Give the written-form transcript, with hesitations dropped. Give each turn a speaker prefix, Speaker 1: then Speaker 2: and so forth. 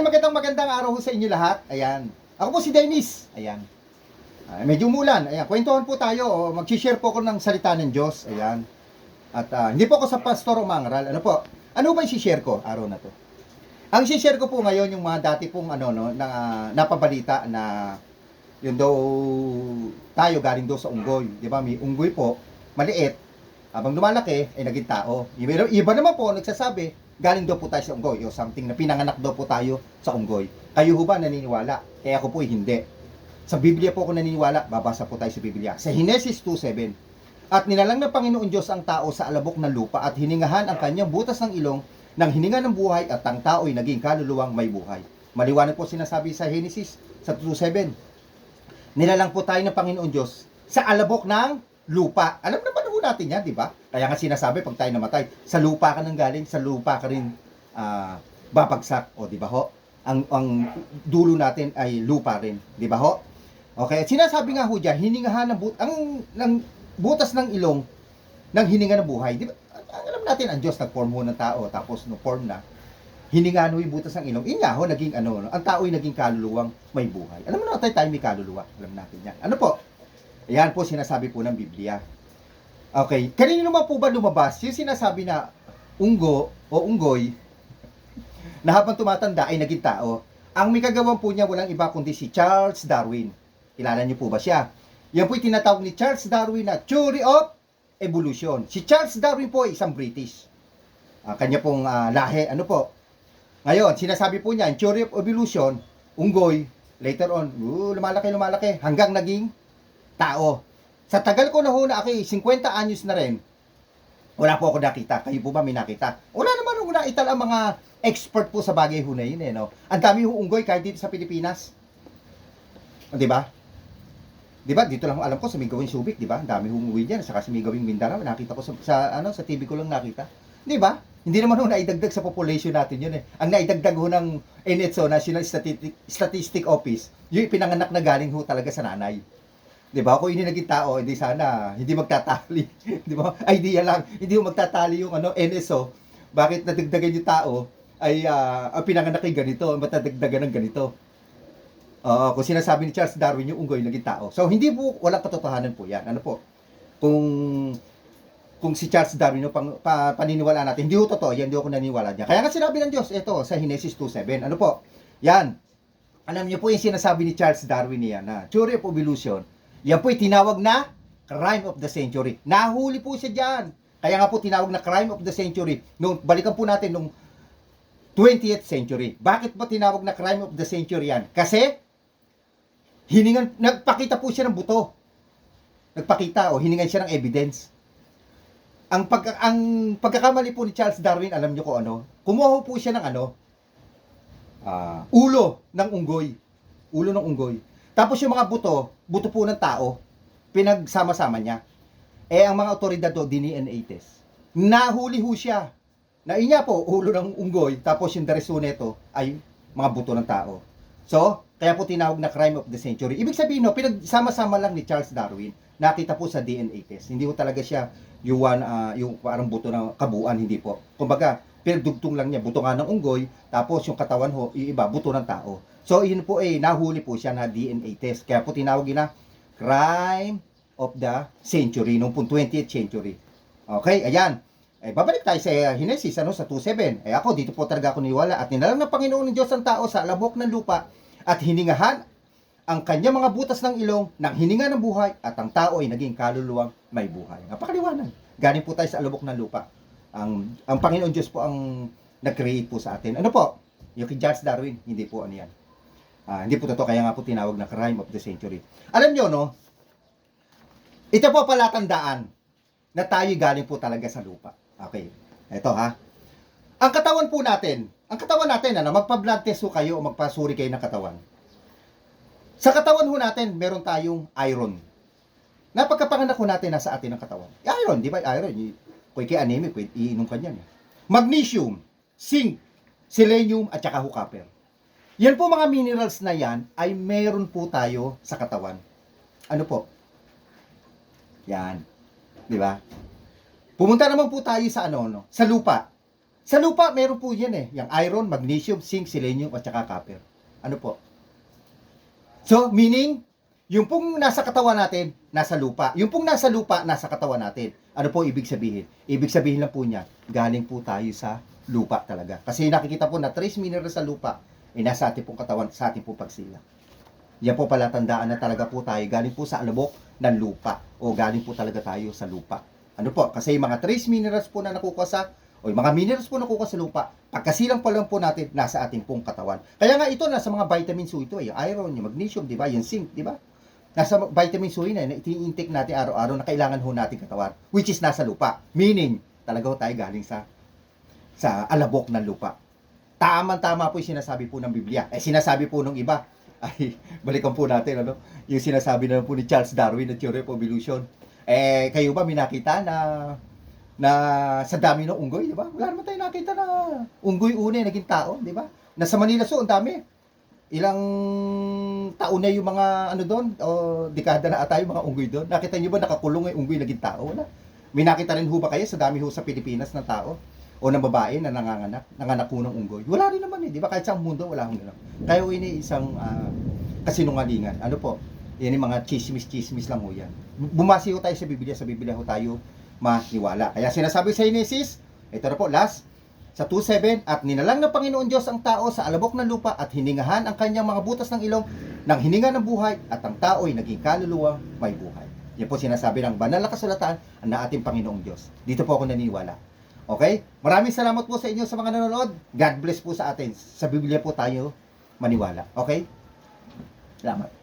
Speaker 1: Magandang araw ho sa inyo lahat. Ayan. Ako po si Dennis. Ayan. Medyo umulan. Ayan. Kwentuhan po tayo. Mag-share po ako ng salita ng Diyos. Ayan. At hindi po ako sa pastor o mangaral. Ano po? Ano ba i-share ko araw na to? Ang i-share ko po ngayon yung mga dati pong na napabalita na yun daw tayo galing daw sa unggoy. Di ba? May unggoy po, maliit. Habang lumalaki, ay naging tao. Iba naman po, nagsasabi, galing daw po tayo sa unggoy. O something na pinanganak daw po tayo sa unggoy. Kayo ho ba naniniwala? Kaya ako po hindi. Sa Biblia po ako naniniwala. Babasa po tayo sa Biblia. Sa Genesis 2:7. At nilalang ng Panginoon Diyos ang tao sa alabok ng lupa at hiningahan ang kanyang butas ng ilong ng hininga ng buhay at ang tao'y naging kaluluwang may buhay. Maliwanag po sinasabi sa Genesis sa 2:7. Nilalang po tayo ng Panginoon Diyos sa alabok ng lupa. Alam naman ho natin yan, di ba? Kaya nga sinasabi, pag tayo namatay, sa lupa ka nang galing, sa lupa ka rin babagsak. O, di ba ho? Ang dulo natin ay lupa rin. Di ba ho? Okay, at sinasabi nga ho dyan, hiningahan ng butas ng ilong ng hininga ng buhay. Di ba? Alam natin, ang Diyos nag-form ho ng tao, tapos no-form na, hiningahan ho yung butas ng ilong. Yun nga ho, naging ang tao'y naging kaluluwang may buhay. Alam mo na tayo may kaluluwa. Alam natin yan. Ano po? Ayan po sinasabi po ng Biblia. Okay, kanino naman po ba lumabas yung sinasabi na unggo o unggoy na habang tumatanda ay naging tao? Ang may kagawan po niya walang iba kundi si Charles Darwin. Kilala niyo po ba siya? Yan po yung tinatawag ni Charles Darwin na Theory of Evolution. Si Charles Darwin po ay isang British. Kanya pong lahi. Ano po? Ngayon, sinasabi po niya, in Theory of Evolution, unggoy, later on, lumalaki, hanggang naging tao. Sa tagal ko na ho na ako, 50 anyos na rin, wala po ako nakita. Kayo po ba may nakita? Wala naman ho nakita ang mga expert po sa bagay ho na yun. No? Ang dami ho unggoy kahit dito sa Pilipinas. Di ba? Di ba? Dito lang ho alam ko sa may gawing Subic, di ba? Ang dami ho unggoy dyan. Saka sa may gawing Mindanao, nakita ko sa TV ko lang nakita. Di ba? Hindi naman ho naidagdag sa population natin yun eh. Ang naidagdag ho ng NHO, National Statistic Office, yung pinanganak na galing ho talaga sa nanay. 'Di ba? Kung hindi naging tao, hindi sana hindi magtatali. 'Di ba? Idea lang, hindi mo magtatali yung NSO. Bakit nadagdagan yung tao ay ang pinanganak ay ganito, matadagdagan ng ganito. Kung sinasabi ni Charles Darwin yung unggoy naging tao. So hindi po walang katotohanan po 'yan. Ano po? Kung si Charles Darwin yung paniniwala natin, hindi ho totoo, yan hindi ako naniniwala diyan. Kaya nga sinabi ng Diyos ito sa Genesis 2:7. Ano po? Yan. Alam niyo po yung sinasabi ni Charles Darwin niya na Theory of Evolution. Yan po'y tinawag na crime of the century. Nahuli po siya dyan. Kaya nga po tinawag na crime of the century. Balikan po natin nung 20th century. Bakit ba tinawag na crime of the century yan? Kasi nagpakita po siya ng buto. Nagpakita o hiningan siya ng evidence. Ang pagkakamali po ni Charles Darwin, alam niyo ko kumuha po siya ng ulo ng unggoy. Ulo ng unggoy. Tapos yung mga buto po ng tao, pinagsama-sama niya. Ang mga otoridad do, DNA test. Nahuli ho siya. Na inya po, ulo ng unggoy, tapos yung dareso neto ay mga buto ng tao. So, kaya po tinawag na crime of the century. Ibig sabihin, pinagsama-sama lang ni Charles Darwin, nakita po sa DNA test. Hindi po talaga siya yung parang buto ng kabuuan, hindi po. Kumbaga, pinagdugtong lang niya, buto nga ng unggoy, tapos yung katawan ho, iba, buto ng tao. So, yun po nahuli po siya na DNA test. Kaya po tinawag na crime of the century, noong 20th century. Okay, ayan. Babalik tayo sa Genesis, sa 2:7. Ako, dito po talaga ako niwala. At nilalang ng Panginoon ng Diyos ang tao sa alabok ng lupa at hiningahan ang kanyang mga butas ng ilong ng hininga ng buhay at ang tao ay naging kaluluwang may buhay. Napakaliwanag. Galing po tayo sa alabok ng lupa. Ang Panginoon Diyos po ang nag-create po sa atin. Ano po? Yung kay Charles Darwin, hindi po yan. Hindi po totoo, kaya nga po tinawag na crime of the century. Alam nyo, ito po palatandaan na tayo galing po talaga sa lupa. Okay, ito ha. Ang katawan natin, magpa-blood test ho kayo o magpasuri kayo ng katawan. Sa katawan ho natin, meron tayong iron. Napagkapanganak ho natin, nasa atin ang katawan. Iron, di ba? Iron, kung kay anemic, iinom ka niyan. Magnesium, zinc, selenium, at saka copper. Yan po mga minerals na yan ay meron po tayo sa katawan. Ano po? Yan. Di ba? Pumunta naman po tayo sa sa lupa. Sa lupa, meron po yan yung iron, magnesium, zinc, selenium, at saka copper. Ano po? So, meaning, yung pong nasa katawan natin, nasa lupa. Yung pong nasa lupa, nasa katawan natin. Ano po ibig sabihin? Ibig sabihin lang po niya, galing po tayo sa lupa talaga. Kasi nakikita po na trace minerals sa lupa, nasa ating pong katawan, sa ating pong pagsila. Yan po pala tandaan na talaga po tayo, galing po sa alabok ng lupa. O galing po talaga tayo sa lupa. Ano po? Kasi yung mga trace minerals po na nakukuha sa o yung mga minerals po nakukuha sa lupa, pagkasilang pa lang po natin nasa ating pong katawan. Kaya nga ito nasa mga vitamins ito, yung iron, yung magnesium, di ba? Yung zinc, di ba? Nasa vitamins yun na iti-intake natin araw-araw na kailangan ho natin katawan, which is nasa lupa. Meaning, talaga ho tayo galing sa alabok ng lupa. Tama-tama po yung sinasabi po ng Biblia. Sinasabi po ng iba, ay, balikan po natin, ano? Yung sinasabi na po ni Charles Darwin na Theory of Evolution. Kayo ba may nakita na sa dami ng unggoy, di ba? Wala naman tayo nakita na unggoy una naging tao, di ba? Nasa Manila ang dami. Ilang taon na yung mga ano doon, o dekada na ata yung mga unggoy doon. Nakita niyo ba nakakulong yung unggoy naging tao? Wala. May nakita rin ho ba kayo sa dami ho sa Pilipinas ng tao o ng babae na nanganak ho ng unggoy? Wala rin naman di ba? Kahit sa mundo wala hong gano'n. Kaya ho ini isang kasinungalingan. Ano po? Yan yung mga chismis lang ho yan. Bumasi ho tayo sa Biblia ho tayo maniwala. Kaya sinasabi sa Genesis, ito na po, last, sa 2:7, at ninalang ng Panginoon Diyos ang tao sa alabok ng lupa at hiningahan ang kanyang mga butas ng ilong ng hininga ng buhay at ang tao ay naging kaluluwa may buhay. Yan po sinasabi ng banal na kasulatan na ating Panginoong Diyos. Dito po ako naniniwala. Okay? Maraming salamat po sa inyo sa mga nanonood. God bless po sa atin. Sa Biblia po tayo maniwala. Okay? Salamat.